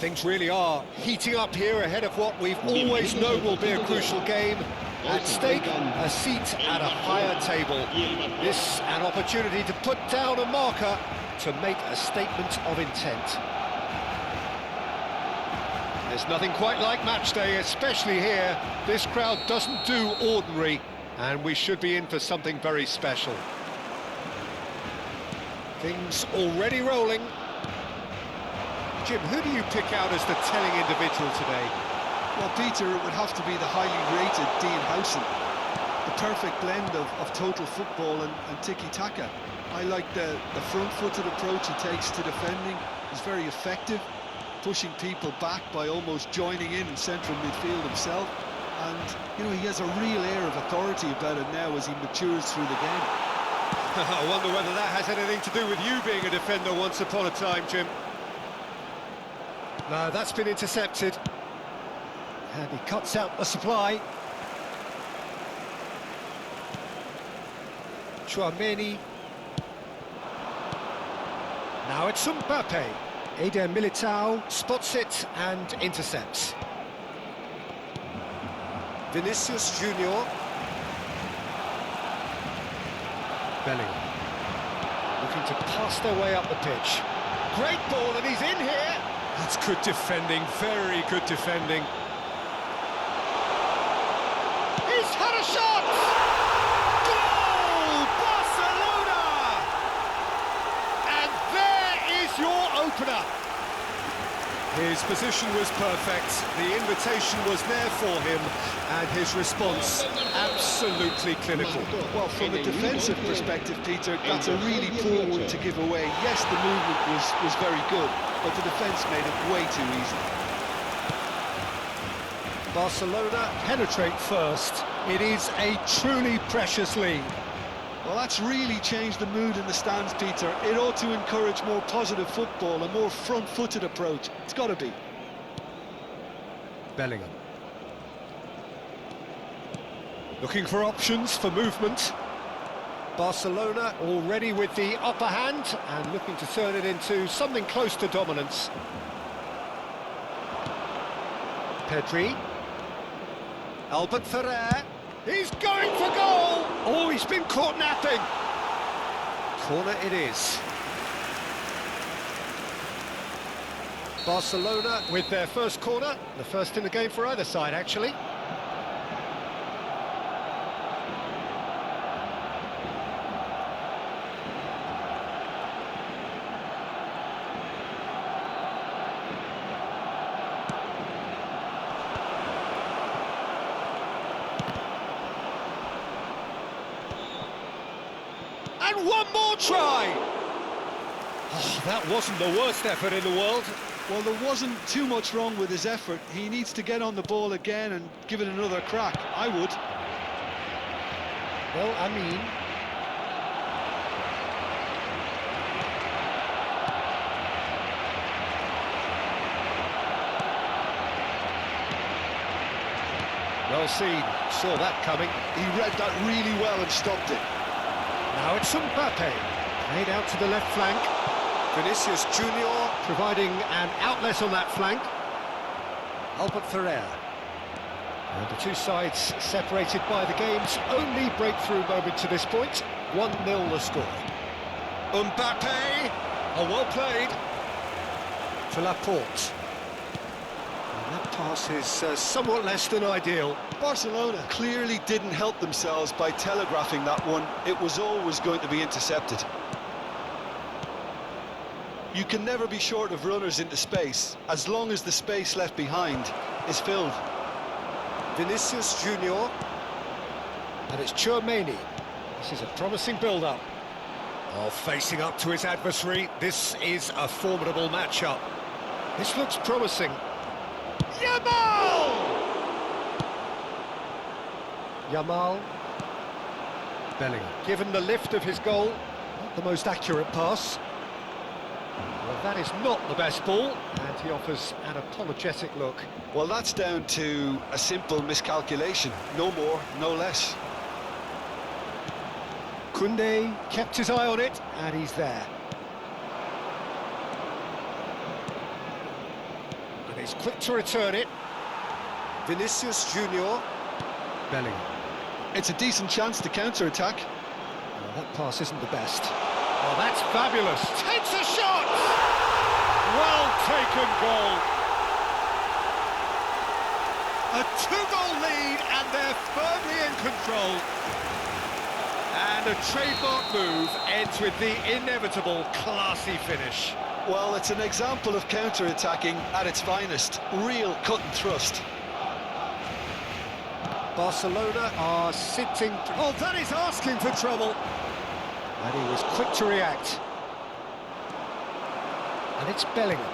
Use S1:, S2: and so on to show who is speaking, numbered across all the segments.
S1: Things really are heating up here ahead of what we've always known will be a crucial game. At stake, a seat at a higher table. This an opportunity to put down a marker to make a statement of intent. There's nothing quite like match day, especially here. This crowd doesn't do ordinary, and we should be in for something very special. Things already rolling. Jim, who do you pick out as the telling individual today?
S2: Well, Peter, it would have to be the highly rated Dean Howson. The perfect blend of total football and tiki-taka. I like the front-footed approach he takes to defending. He's very effective, pushing people back by almost joining in central midfield himself. And, you know, he has a real air of authority about it now as he matures through the game.
S1: I wonder whether that has anything to do with you being a defender once upon a time, Jim. No, that's been intercepted. And he cuts out the supply. Chouameni. Now it's Mbappe. Eder Militao spots it and intercepts. Vinicius Junior. Bellingham. Looking to pass their way up the pitch. Great ball, and he's in here. That's good defending, very good defending. He's had a shot! Goal! Barcelona! And there is your opener. His position was perfect, the invitation was there for him, and his response absolutely clinical.
S2: Well, from a defensive perspective, Peter, that's a really poor one to give away. Yes, the movement was very good, but the defence made it way too easy.
S1: Barcelona penetrate first. It is a truly precious lead.
S2: Well, that's really changed the mood in the stands, Peter. It ought to encourage more positive football, a more front-footed approach. It's got to be.
S1: Bellingham. Looking for options for movement. Barcelona already with the upper hand and looking to turn it into something close to dominance. Pedri. Albert Ferrer. He's going for goal! Oh, he's been caught napping. Corner it is. Barcelona with their first corner, the first in the game for either side, actually. And one more try! Oh, that wasn't the worst effort in the world.
S2: Well, there wasn't too much wrong with his effort. He needs to get on the ball again and give it another crack. I would.
S1: Well, I mean... well seen. Saw that coming.
S2: He read that really well and stopped it.
S1: Now it's Mbappe, played out to the left flank. Vinicius Junior providing an outlet on that flank. Albert Ferrer. And the two sides separated by the game's only breakthrough moment to this point. 1-0 the score. Mbappe, oh, well played. To Laporte. And that pass is somewhat less than ideal.
S2: Barcelona clearly didn't help themselves by telegraphing that one. It was always going to be intercepted. You can never be short of runners into space, as long as the space left behind is filled.
S1: Vinicius Junior. And it's Chouameni. This is a promising build-up. Oh, facing up to his adversary, this is a formidable matchup. This looks promising. Yamal! Yamal. Bellingham. Given the lift of his goal, not the most accurate pass. Well, that is not the best ball, and he offers an apologetic look.
S2: Well, that's down to a simple miscalculation. No more, no less.
S1: Koundé kept his eye on it, and he's there. He's quick to return it. Vinicius Junior. Bellingham.
S2: It's a decent chance to counter-attack.
S1: Oh, that pass isn't the best. Oh, that's fabulous. Takes a shot! Well taken goal. A 2-goal lead and they're firmly in control. And a trademark move ends with the inevitable classy finish.
S2: Well, it's an example of counter-attacking at its finest. Real cut and thrust.
S1: Barcelona are sitting... Oh, that is asking for trouble. And he was quick to react. And it's Bellingham.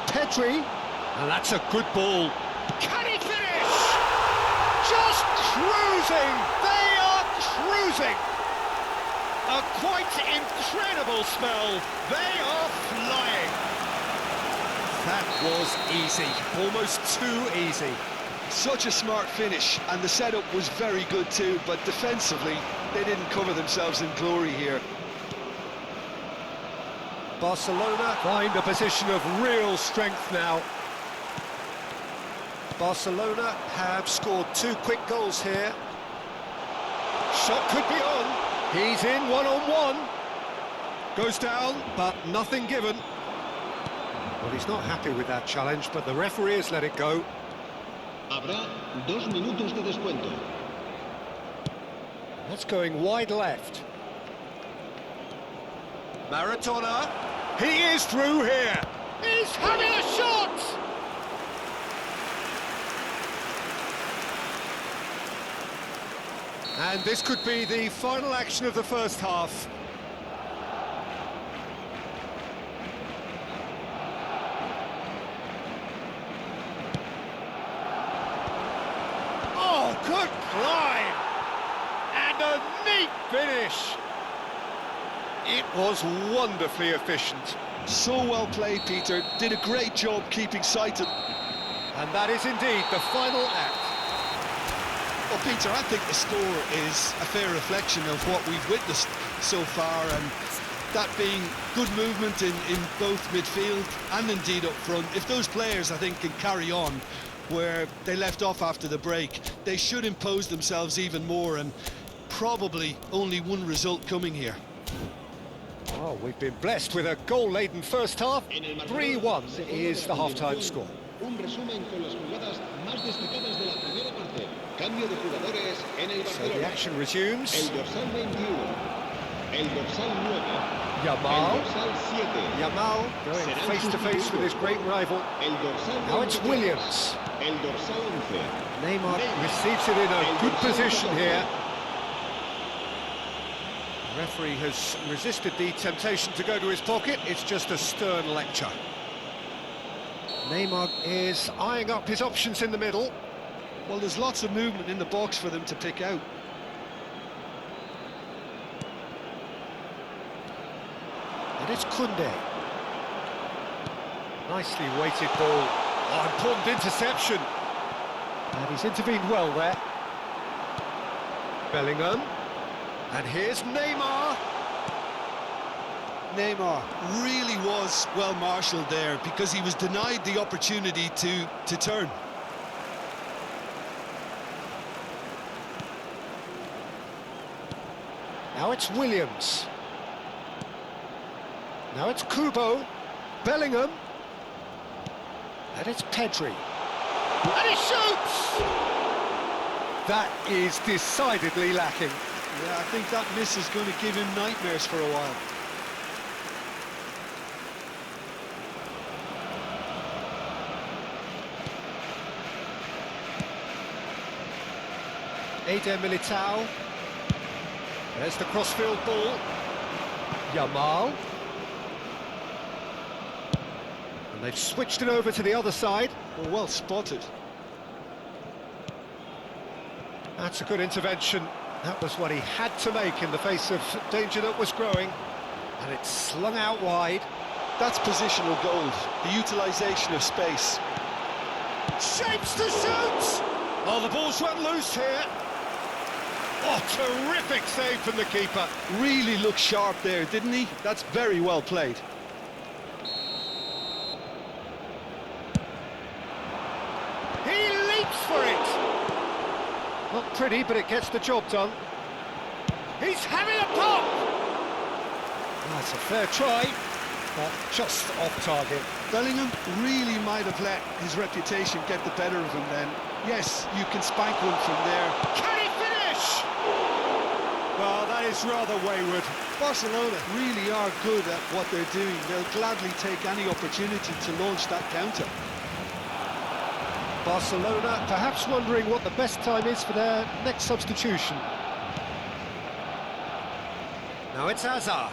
S1: Pedri. And that's a good ball. Can he finish? Just cruising. They are cruising. A quite incredible spell. They are flying. That was easy. Almost too easy.
S2: Such a smart finish, and the setup was very good too, but defensively, they didn't cover themselves in glory here.
S1: Barcelona find a position of real strength now. Barcelona have scored 2 quick goals here. Shot could be on. He's in one-on-one. Goes down, but nothing given. Well, he's not happy with that challenge, but the referee has let it go.
S3: Habrá 2 minutos de descuento.
S1: That's going wide left. Maradona. He is through here. He's having a shot. And this could be the final action of the first half. Oh, good climb! And a neat finish! It was wonderfully efficient.
S2: So well played, Peter. Did a great job keeping sight of...
S1: And that is indeed the final act.
S2: Well, Peter, I think the score is a fair reflection of what we've witnessed so far, and that being good movement in both midfield and indeed up front. If those players, I think, can carry on where they left off after the break, they should impose themselves even more, and probably only one result coming here.
S1: Oh, we've been blessed with a goal-laden first half. 3-1 is the half-time score.
S3: Un resumen con las jugadas más destacadas de la primera parte. Cambio de jugadores en el
S1: So
S3: Barcelona.
S1: the action resumes.
S3: El dorsal 21, el dorsal 9, el
S1: Yamal.
S3: dorsal 7,
S1: Yamal going face-to-face with his great rival.
S3: el dorsal
S1: Now it's
S3: 23,
S1: Williams.
S3: el dorsal 11.
S1: Neymar receives it in a good position here. The referee has resisted the temptation to go to his pocket. It's just a stern lecture. Neymar is eyeing up his options in the middle.
S2: Well, there's lots of movement in the box for them to pick out.
S1: And it's Koundé. Nicely weighted ball. Oh, important interception. And he's intervened well there. Bellingham. And here's Neymar.
S2: Neymar really was well marshalled there because he was denied the opportunity to turn.
S1: Now it's Williams. Now it's Kubo. Bellingham. And it's Pedri. And he shoots! That is decidedly lacking.
S2: Yeah, I think that miss is going to give him nightmares for a while.
S1: Eder Militao. There's the crossfield ball. Yamal. And they've switched it over to the other side.
S2: Well spotted.
S1: That's a good intervention. That was what he had to make in the face of danger that was growing. And it's slung out wide.
S2: That's positional gold, the utilisation of space.
S1: Shapes to shoot! Oh, the ball's run loose here. Oh, terrific save from the keeper.
S2: Really looked sharp there, didn't he? That's very well played.
S1: for it! Not pretty, but it gets the job done. He's having a pop! That's a fair try, but just off target.
S2: Bellingham really might have let his reputation get the better of him then. Yes, you can spank one from there.
S1: Can he finish? Well, that is rather wayward.
S2: Barcelona really are good at what they're doing. They'll gladly take any opportunity to launch that counter.
S1: Barcelona perhaps wondering what the best time is for their next substitution. Now it's Hazard.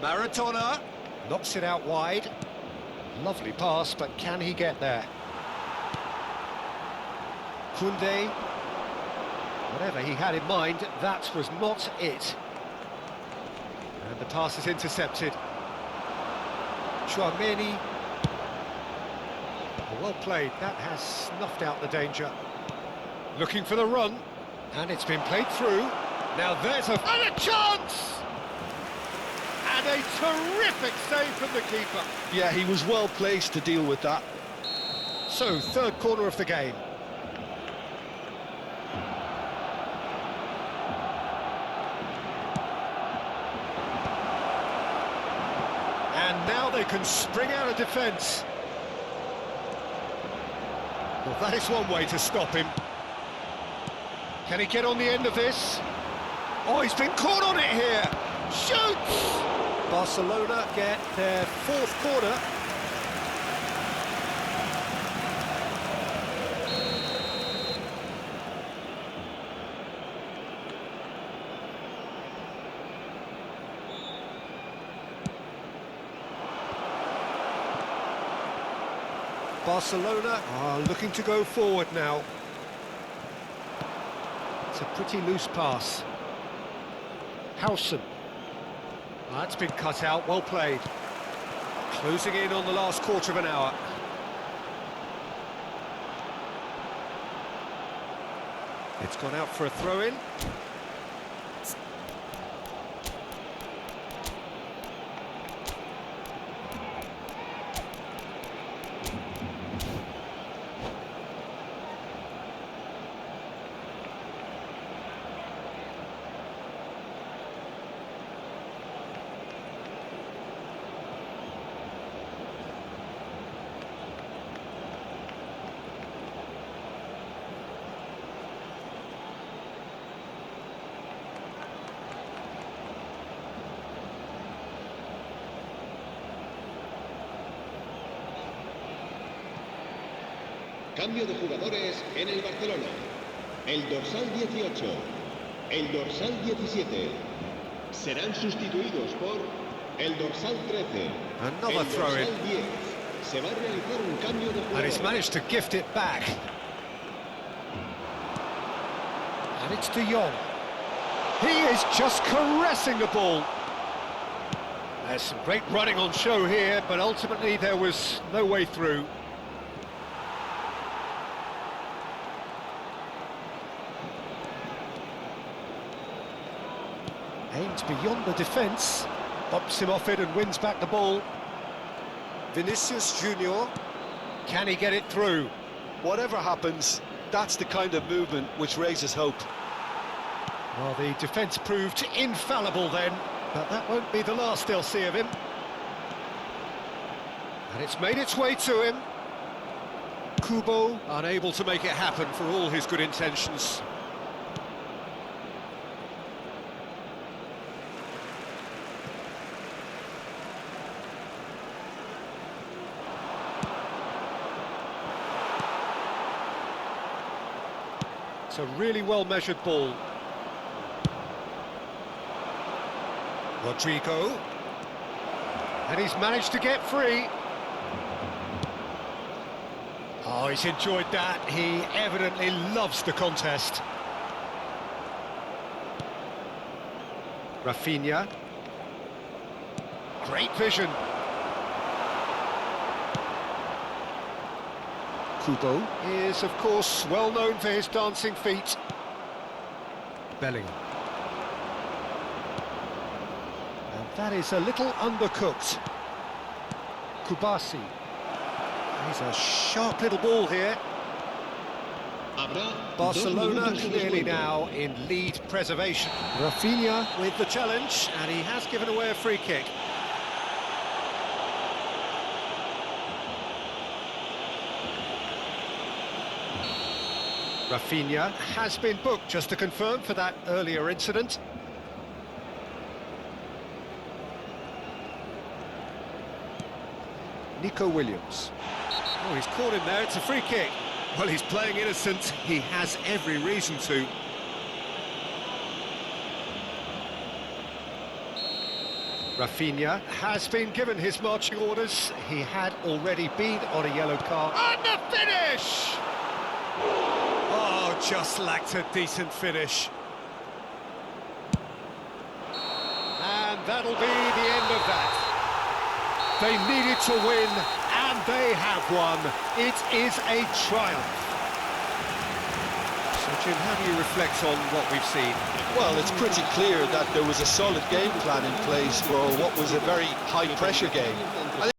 S1: Maradona knocks it out wide. Lovely pass, but can he get there? Koundé. Whatever he had in mind, that was not it. And the pass is intercepted. Chouameni. Well played, that has snuffed out the danger. Looking for the run, and it's been played through. Now there's a chance! And a terrific save from the keeper.
S2: Yeah, he was well placed to deal with that.
S1: So, third corner of the game. And now they can spring out of defence. Well, that is one way to stop him. Can he get on the end of this? Oh, he's been caught on it here. Shoots! Barcelona get their fourth corner. Barcelona are looking to go forward now. It's a pretty loose pass. Howson. That's been cut out, well played. Closing in on the last quarter of an hour. It's gone out for a throw-in.
S3: Cambio de jugadores en el Barcelona. El dorsal 18, el dorsal 17 serán sustituidos por el dorsal 13.
S1: Another throw-in.
S3: El dorsal 10. Se va a realizar un cambio de jugadores.
S1: And he's managed to gift it back. And it's De Jong. He is just caressing the ball. There's some great running on show here, but ultimately there was no way through. Aimed beyond the defence, bumps him off it and wins back the ball. Vinicius Junior, can he get it through?
S2: Whatever happens, that's the kind of movement which raises hope.
S1: Well, the defence proved infallible then, but that won't be the last they'll see of him. And it's made its way to him. Kubo unable to make it happen for all his good intentions. It's a really well-measured ball. Rodrigo. And he's managed to get free. Oh, he's enjoyed that. He evidently loves the contest. Rafinha. Great vision. Kubo is, of course, well known for his dancing feet. Bellingham. And that is a little undercooked. Kubasi. He's a sharp little ball here.
S3: Habrá 2
S1: Barcelona
S3: minutos de
S1: clearly
S3: descuento.
S1: now in lead preservation. Rafinha with the challenge, and he has given away a free kick. Rafinha has been booked, just to confirm, for that earlier incident. Nico Williams. Oh, he's caught him there, it's a free kick. Well, he's playing innocent, he has every reason to. Rafinha has been given his marching orders. He had already been on a yellow card. And the finish! Oh, just lacked a decent finish. And that'll be the end of that. They needed to win, and they have won. It is a triumph. So, Jim, how do you reflect on what we've seen?
S2: Well, it's pretty clear that there was a solid game plan in place for what was a very high-pressure game.